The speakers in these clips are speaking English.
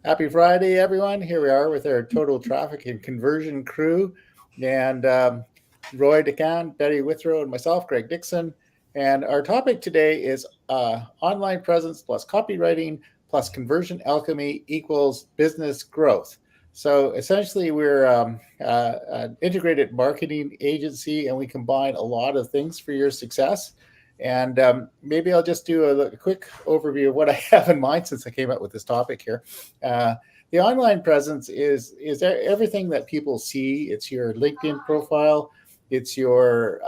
Happy Friday, everyone. Here we are with our total traffic and conversion crew. And Roy Dickan, Betty Withrow, and myself, Greg Dixon. And our topic today is online presence plus copywriting plus conversion alchemy equals business growth. So essentially, we're an integrated marketing agency and we combine a lot of things for your success. And maybe I'll just do a quick overview of what I have in mind since I came up with this topic here. Uh, the online presence is everything that people see. It's your LinkedIn profile, it's your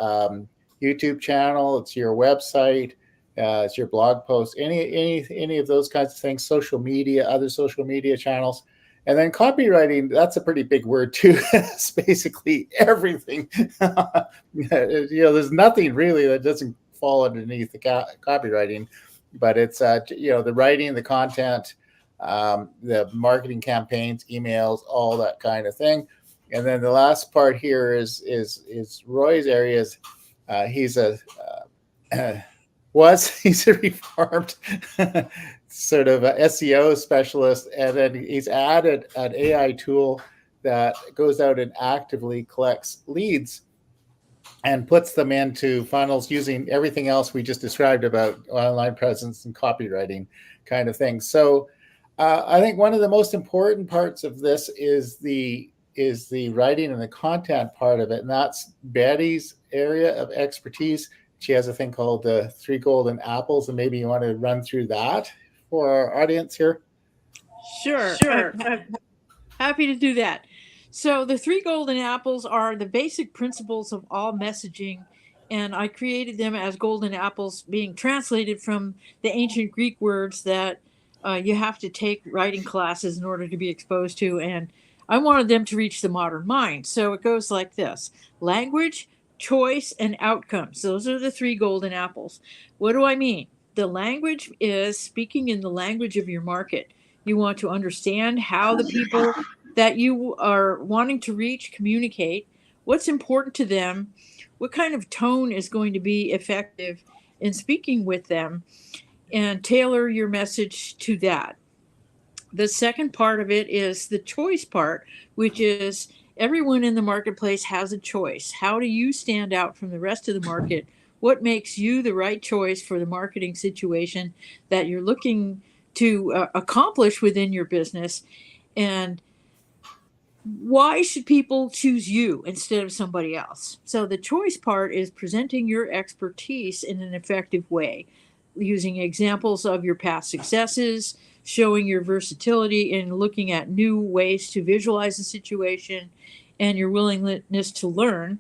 YouTube channel, it's your website, it's your blog post, any of those kinds of things. Social media, other social media channels. And then copywriting, that's a pretty big word too. It's basically everything. There's nothing really that doesn't fall underneath the copywriting, but it's the writing, the content, the marketing campaigns, emails, all that kind of thing. And then the last part here is Roy's areas. He's a he's a reformed sort of a SEO specialist, and then he's added an AI tool that goes out and actively collects leads and puts them into funnels using everything else we just described about online presence and copywriting kind of thing. So I think one of the most important parts of this is the writing and the content part of it, and that's Betty's area of expertise. She has a thing called the Three Golden Apples, and maybe you want to run through that for our audience here. Sure. I'm happy to do that. So, the three golden apples are the basic principles of all messaging, and I created them as golden apples, being translated from the ancient Greek words that you have to take writing classes in order to be exposed to. And I wanted them to reach the modern mind. So, it goes like this: language, choice, and outcomes. Those are the three golden apples. What do I mean? The language is speaking in the language of your market. You want to understand how the people that you are wanting to reach communicate, what's important to them, what kind of tone is going to be effective in speaking with them, and tailor your message to that. The second part of it is the choice part, which is everyone in the marketplace has a choice. How do you stand out from the rest of the market? What makes you the right choice for the marketing situation that you're looking to accomplish within your business? And why should people choose you instead of somebody else? So the choice part is presenting your expertise in an effective way, using examples of your past successes, showing your versatility in looking at new ways to visualize the situation, and your willingness to learn,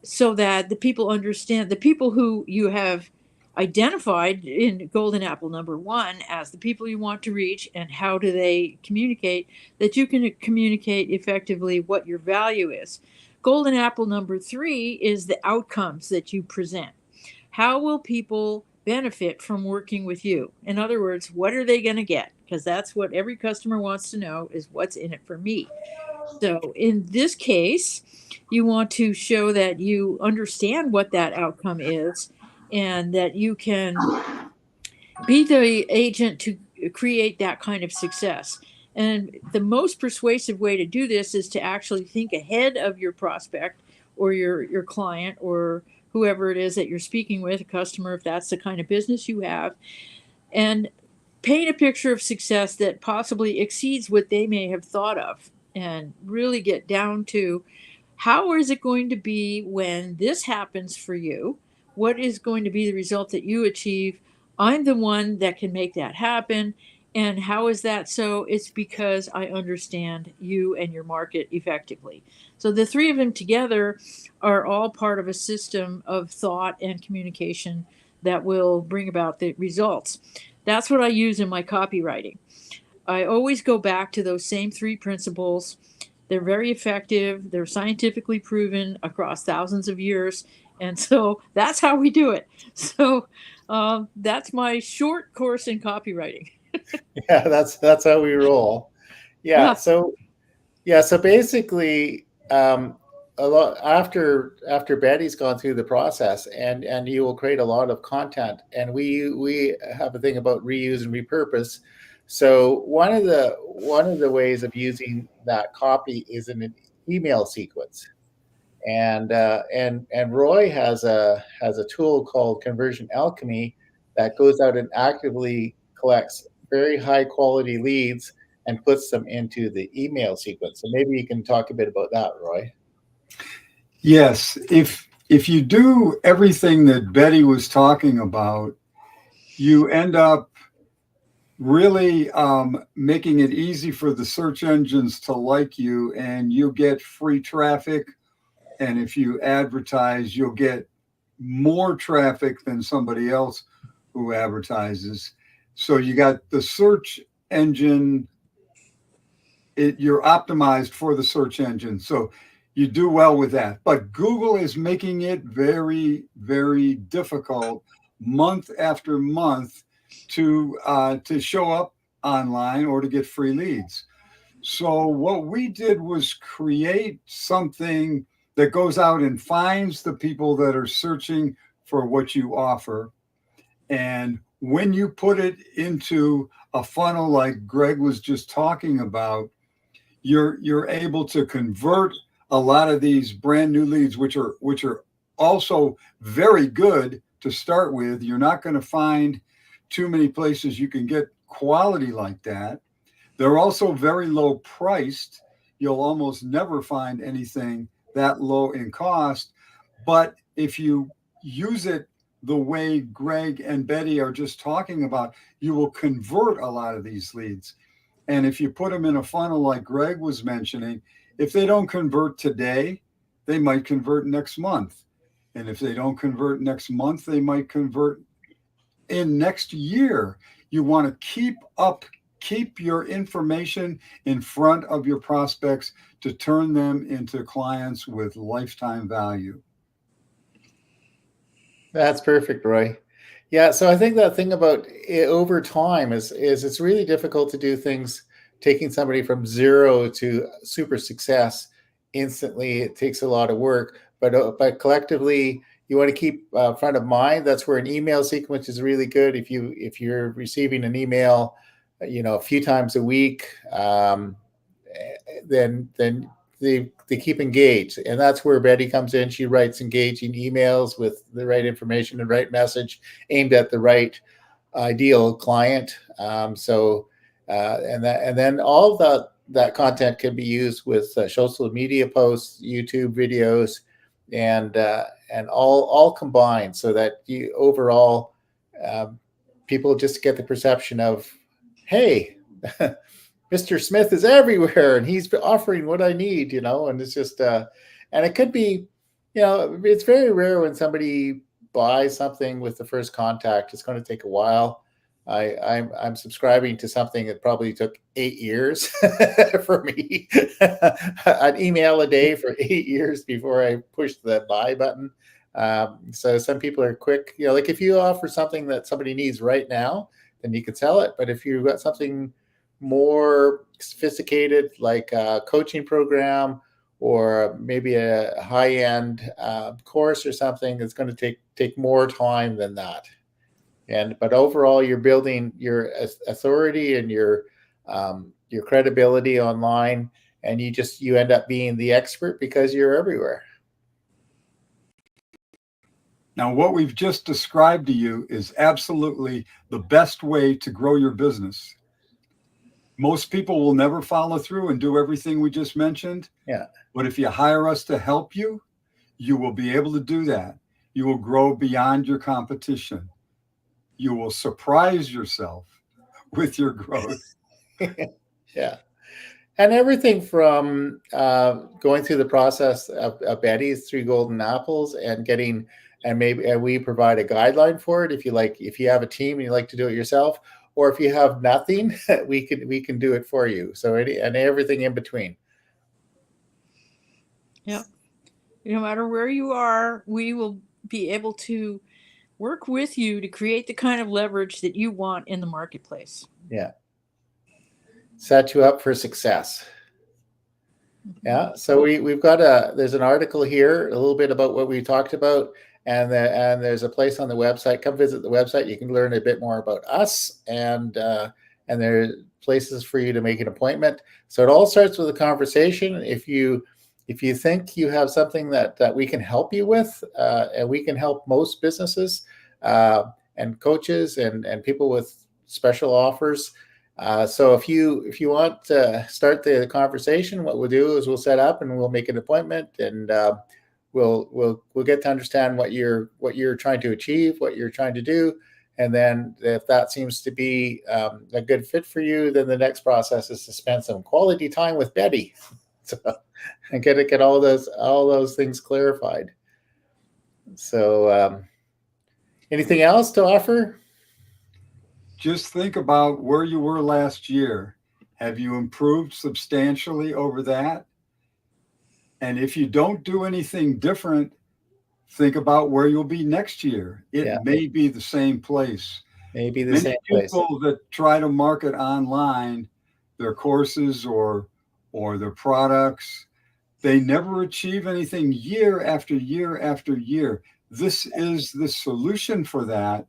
so that the people understand, the people who you have identified in golden apple number one as the people you want to reach and how do they communicate, that you can communicate effectively what your value is. Golden apple number three is the outcomes that you present. How will people benefit from working with you? In other words, what are they going to get? Because that's what every customer wants to know, is what's in it for me. So in this case, you want to show that you understand what that outcome is and that you can be the agent to create that kind of success. And the most persuasive way to do this is to actually think ahead of your prospect or your client or whoever it is that you're speaking with, a customer, if that's the kind of business you have, and paint a picture of success that possibly exceeds what they may have thought of, and really get down to how is it going to be when this happens for you? What is going to be the result that you achieve? I'm the one that can make that happen. And how is that so? It's because I understand you and your market effectively. So the three of them together are all part of a system of thought and communication that will bring about the results. That's what I use in my copywriting. I always go back to those same three principles. They're very effective. They're scientifically proven across thousands of years. And so that's how we do it. So that's my short course in copywriting. Yeah, that's how we roll. Yeah. Yeah. So basically, a lot after Betty's gone through the process, and you will create a lot of content. And we have a thing about reuse and repurpose. So one of the ways of using that copy is in an email sequence. And Roy has a tool called Conversion Alchemy that goes out and actively collects very high quality leads and puts them into the email sequence. So maybe you can talk a bit about that, Roy. Yes, if you do everything that Betty was talking about, you end up really making it easy for the search engines to like you, and you get free traffic. And if you advertise, you'll get more traffic than somebody else who advertises. So you got the search engine, you're optimized for the search engine. So you do well with that. But Google is making it very, very difficult month after month to show up online or to get free leads. So what we did was create something that goes out and finds the people that are searching for what you offer. And when you put it into a funnel like Greg was just talking about, you're able to convert a lot of these brand new leads, which are also very good to start with. You're not going to find too many places you can get quality like that. They're also very low priced. You'll almost never find anything that low in cost. But if you use it the way Greg and Betty are just talking about, you will convert a lot of these leads. And if you put them in a funnel like Greg was mentioning, if they don't convert today, they might convert next month. And if they don't convert next month, they might convert in next year. You want to keep your information in front of your prospects to turn them into clients with lifetime value. That's perfect, Roy. Yeah, so I think that thing about it over time is it's really difficult to do things taking somebody from zero to super success instantly. It takes a lot of work, but collectively you want to keep front of mind. That's where an email sequence is really good. If you're receiving an email, a few times a week, then they keep engaged, and that's where Betty comes in. She writes engaging emails with the right information and right message aimed at the right ideal client. And then all that content can be used with social media posts, YouTube videos, and all combined, so that you overall people just get the perception of, hey, Mr. Smith is everywhere and he's offering what I need, and it's just, and it could be, it's very rare when somebody buys something with the first contact. It's going to take a while. I'm subscribing to something that probably took 8 years for me, an email a day for 8 years before I pushed the buy button. So some people are quick, like if you offer something that somebody needs right now, then you could sell it. But if you've got something more sophisticated, like a coaching program or maybe a high-end course or something, it's going to take more time than that. But overall, you're building your authority and your credibility online, and you end up being the expert because you're everywhere. Now, what we've just described to you is absolutely the best way to grow your business. Most people will never follow through and do everything we just mentioned. Yeah. But if you hire us to help you, you will be able to do that. You will grow beyond your competition. You will surprise yourself with your growth. Yeah. And everything from going through the process of Betty's 3 golden apples and we provide a guideline for it. If you have a team and you like to do it yourself, or if you have nothing, we can do it for you. So and everything in between. Yeah. No matter where you are, we will be able to work with you to create the kind of leverage that you want in the marketplace. Yeah. Set you up for success. Yeah. So we've got there's an article here, a little bit about what we talked about. And there's a place on the website. Come visit the website. You can learn a bit more about us and and there are places for you to make an appointment. So it all starts with a conversation. If you think you have something that we can help you with, and we can help most businesses and coaches and people with special offers. So if you want to start the conversation, what we'll do is we'll set up and we'll make an appointment, and we'll get to understand what you're trying to achieve, what you're trying to do. And then if that seems to be a good fit for you, then the next process is to spend some quality time with Betty. So, and get all those things clarified. So anything else to offer? Just think about where you were last year. Have you improved substantially over that? And if you don't do anything different, think about where you'll be next year. It may be the same place. Maybe the same place. Many people that try to market online their courses or their products, they never achieve anything year after year after year. This is the solution for that.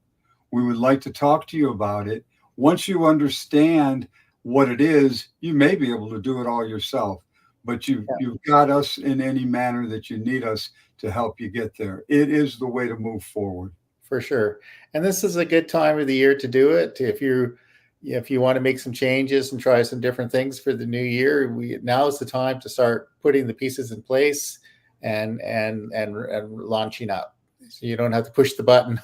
We would like to talk to you about it. Once you understand what it is, you may be able to do it all yourself, but you've got us in any manner that you need us to help you get there. It is the way to move forward. For sure. And this is a good time of the year to do it. If you want to make some changes and try some different things for the new year, now is the time to start putting the pieces in place and launching up. So you don't have to push the button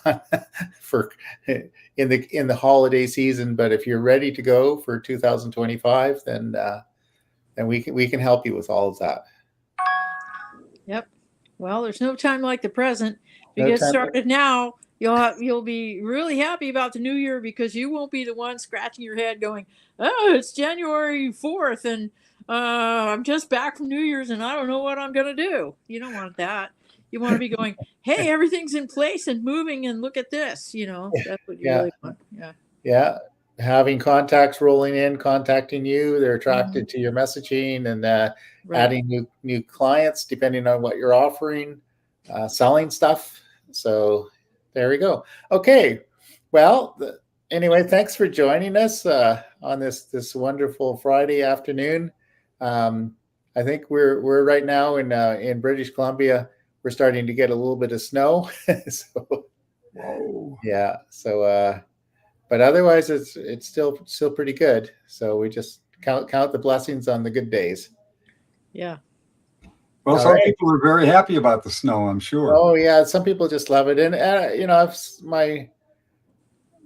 for in the holiday season. But if you're ready to go for 2025, then we can help you with all of that. Yep. Well, there's no time like the present. If you get started now, you'll be really happy about the new year, because you won't be the one scratching your head going, "Oh, it's January 4th and I'm just back from New Year's and I don't know what I'm going to do." You don't want that. You want to be going, "Hey, everything's in place and moving, and look at this." That's what you really want. Yeah. Having contacts rolling in, contacting you, they're attracted to your messaging, and adding new clients depending on what you're offering, selling stuff. So there we go. Okay. Well, anyway, thanks for joining us on this wonderful Friday afternoon. I think we're right now in British Columbia. We're starting to get a little bit of snow. So, whoa. Yeah. So, but otherwise, it's still pretty good. So we just count the blessings on the good days. Yeah. Well, some people are very happy about the snow, I'm sure. Oh yeah, some people just love it, and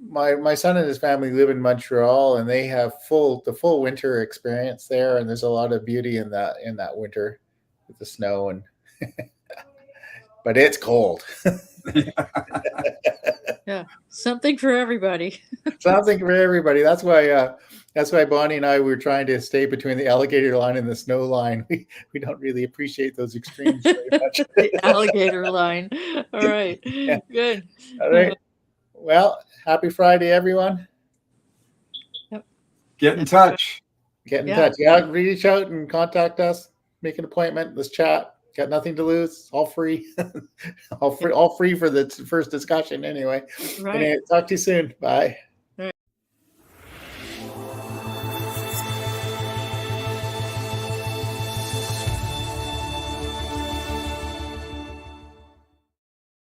my son and his family live in Montreal, and they have the full winter experience there, and there's a lot of beauty in that winter with the snow and. But it's cold. Yeah, something for everybody. Something for everybody. That's why Bonnie and I were trying to stay between the alligator line and the snow line. We don't really appreciate those extremes very much. The alligator line. All right. Yeah. Good. All right. Well, happy Friday, everyone. Yep. Get in touch. Get in touch. Yeah, reach out and contact us. Make an appointment. Let's chat. Got nothing to lose. All free. All free for the first discussion anyway. Right. Anyway, talk to you soon. Bye.